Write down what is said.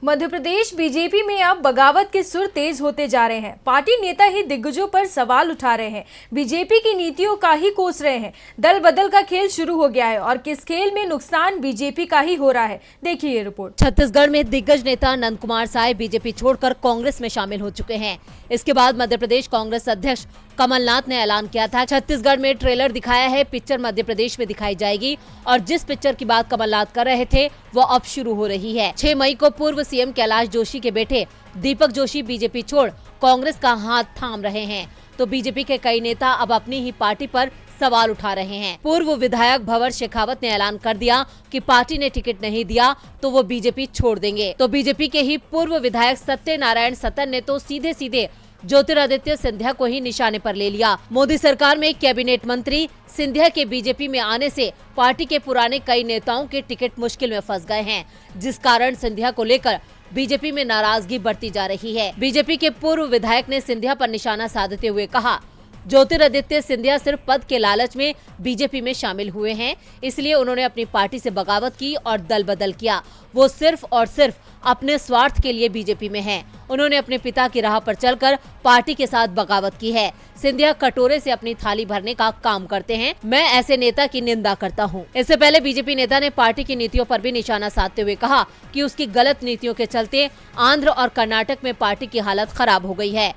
Madhya Pradesh BJP में अब बगावत के सुर तेज होते जा रहे हैं। पार्टी नेता ही दिग्गजों पर सवाल उठा रहे हैं, बीजेपी की नीतियों का ही कोस रहे हैं। दल बदल का खेल शुरू हो गया है और किस खेल में नुकसान बीजेपी का ही हो रहा है, देखिए ये रिपोर्ट। छत्तीसगढ़ में दिग्गज नेता नंद कुमार साय बीजेपी छोड़कर कांग्रेस में शामिल हो चुके हैं। इसके बाद मध्य प्रदेश कांग्रेस अध्यक्ष कमलनाथ ने ऐलान किया था, छत्तीसगढ़ में ट्रेलर दिखाया है, पिक्चर मध्य प्रदेश में दिखाई जाएगी और जिस पिक्चर की बात कमलनाथ कर रहे थे वो अब शुरू हो रही है। 6 मई को पूर्व सीएम कैलाश जोशी के बेटे दीपक जोशी बीजेपी छोड़ कांग्रेस का हाथ थाम रहे हैं, तो बीजेपी के कई नेता अब अपनी ही पार्टी पर सवाल उठा रहे हैं। पूर्व विधायक भंवर शेखावत ने ऐलान कर दिया कि पार्टी ने टिकट नहीं दिया तो वो बीजेपी छोड़ देंगे। तो बीजेपी के ही पूर्व विधायक सत्यनारायण सत्तन ने तो सीधे सीधे ज्योतिरादित्य सिंधिया को ही निशाने पर ले लिया। मोदी सरकार में कैबिनेट मंत्री सिंधिया के बीजेपी में आने से पार्टी के पुराने कई नेताओं के टिकट मुश्किल में फंस गए हैं, जिस कारण सिंधिया को लेकर बीजेपी में नाराजगी बढ़ती जा रही है। बीजेपी के पूर्व विधायक ने सिंधिया पर निशाना साधते हुए कहा, ज्योतिरादित्य सिंधिया सिर्फ पद के लालच में बीजेपी में शामिल हुए हैं, इसलिए उन्होंने अपनी पार्टी से बगावत की और दल बदल किया। वो सिर्फ और सिर्फ अपने स्वार्थ के लिए बीजेपी में हैं। उन्होंने अपने पिता की राह पर चलकर पार्टी के साथ बगावत की है। सिंधिया कटोरे से अपनी थाली भरने का काम करते हैं। मैं ऐसे नेता की निंदा करता हूं। इससे पहले बीजेपी नेता ने पार्टी की नीतियों पर भी निशाना साधते हुए कहा कि उसकी गलत नीतियों के चलते आंध्र और कर्नाटक में पार्टी की हालत खराब हो गई है।